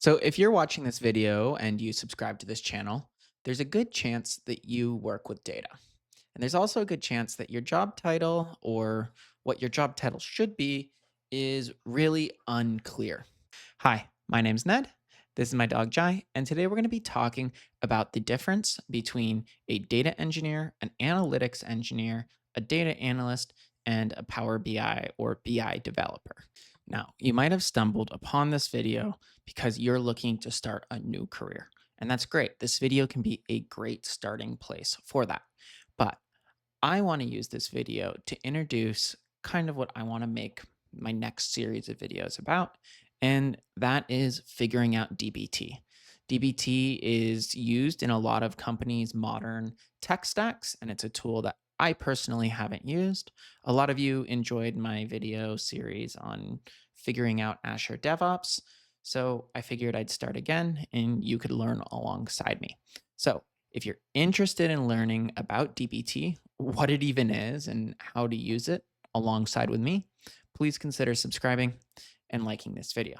So, if you're watching this video and you subscribe to this channel, there's a good chance that you work with data. And there's also a good chance that your job title or what your job title should be is really unclear. Hi, my name's Ned. This is my dog Jai, and today we're going to be talking about the difference between a data engineer, an analytics engineer, a data analyst, and a Power BI or BI developer. Now, you might have stumbled upon this video because you're looking to start a new career, and that's great. This video can be a great starting place for that. But I want to use this video to introduce kind of what I want to make my next series of videos about, and that is figuring out DBT. DBT is used in a lot of companies' modern tech stacks, and it's a tool that I personally haven't used. A lot of you enjoyed my video series on figuring out Azure DevOps, so I figured I'd start again and you could learn alongside me. So, if you're interested in learning about DBT, what it even is, and how to use it alongside with me, please consider subscribing and liking this video.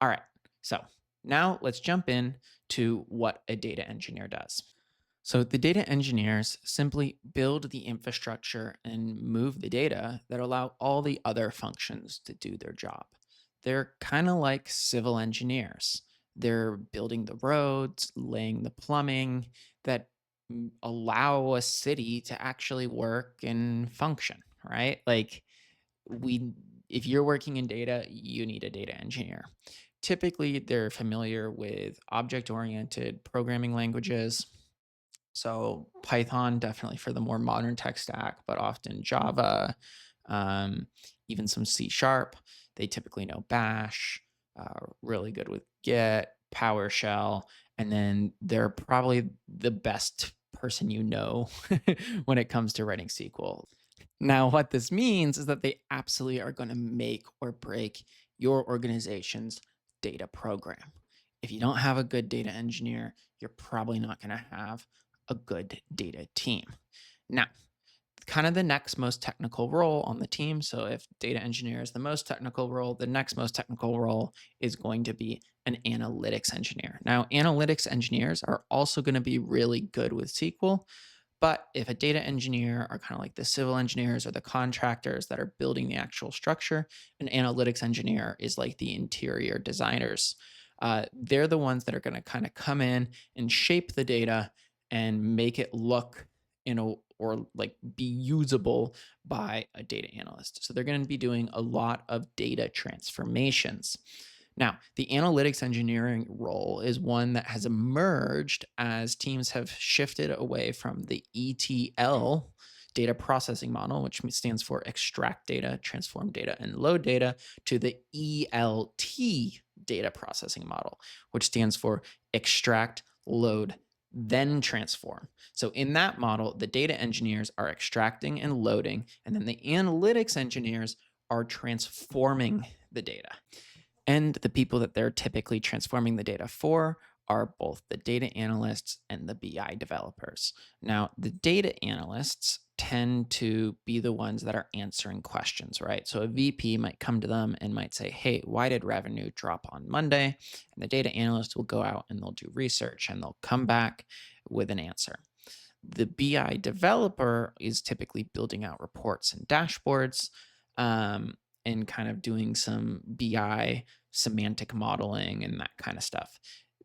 All right, so now let's jump in to what a data engineer does. So, the data engineers simply build the infrastructure and move the data that allow all the other functions to do their job. They're kind of like civil engineers. They're building the roads, laying the plumbing that allow a city to actually work and function, right? Like we if you're working in data, you need a data engineer. Typically, they're familiar with object-oriented programming languages, so Python definitely for the more modern tech stack, but often Java, um, even some C sharp. They typically know Bash, really good with Git, PowerShell, and then they're probably the best person you know when it comes to writing SQL. Now, what this means is that they absolutely are going to make or break your organization's data program. If you don't have a good data engineer, you're probably not going to have a good data team. Now, kind of the next most technical role on the team. So, if data engineer is the most technical role, the next most technical role is going to be an analytics engineer. Now, analytics engineers are also going to be really good with SQL, but if a data engineer are kind of like the civil engineers or the contractors that are building the actual structure, an analytics engineer is like the interior designers. They're the ones that are going to kind of come in and shape the data and make it look, or like be usable by a data analyst. So they're going to be doing a lot of data transformations. Now, the analytics engineering role is one that has emerged as teams have shifted away from the ETL data processing model, which stands for extract data, transform data, and load data, to the ELT data processing model, which stands for extract, load, then transform. So, in that model, the data engineers are extracting and loading, and then the analytics engineers are transforming the data. And the people that they're typically transforming the data for are both the data analysts and the BI developers. Now, the data analysts tend to be the ones that are answering questions, right? So a VP might come to them and might say, "Hey, why did revenue drop on Monday?" And the data analyst will go out and they'll do research and they'll come back with an answer. The BI developer is typically building out reports and dashboards, and kind of doing some BI semantic modeling and that kind of stuff.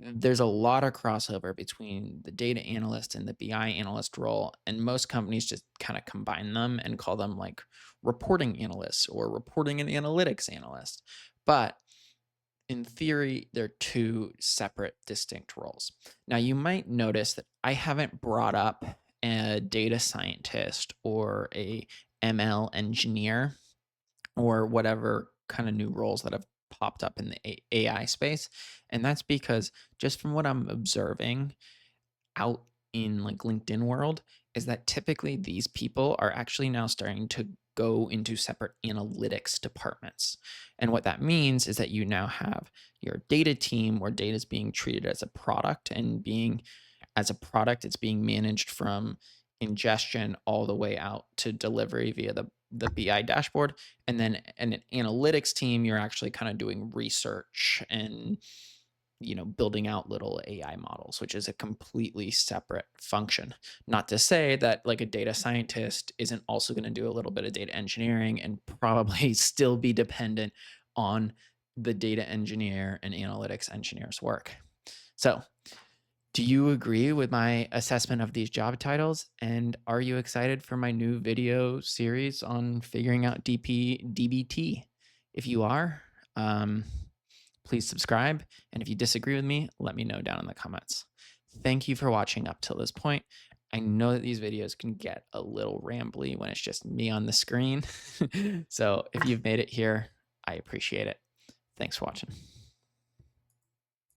There's a lot of crossover between the data analyst and the BI analyst role, and most companies just kind of combine them and call them like reporting analysts or reporting and analytics analyst. But in theory, they're two separate, distinct roles. Now, you might notice that I haven't brought up a data scientist or a ML engineer or whatever kind of new roles that have popped up in the AI space. And that's because just from what I'm observing out in like LinkedIn world is that typically these people are actually now starting to go into separate analytics departments. And what that means is that you now have your data team where data is being treated as a product, and being as a product, it's being managed from ingestion all the way out to delivery via the BI dashboard. And then an analytics team, you're actually kind of doing research and building out little AI models, which is a completely separate function. Not to say that like a data scientist isn't also going to do a little bit of data engineering and probably still be dependent on the data engineer and analytics engineer's work. So, do you agree with my assessment of these job titles? And are you excited for my new video series on figuring out DBT? If you are, um, please subscribe. And if you disagree with me, let me know down in the comments. Thank you for watching up till this point. I know that these videos can get a little rambly when it's just me on the screen. So if you've made it here, I appreciate it. Thanks for watching.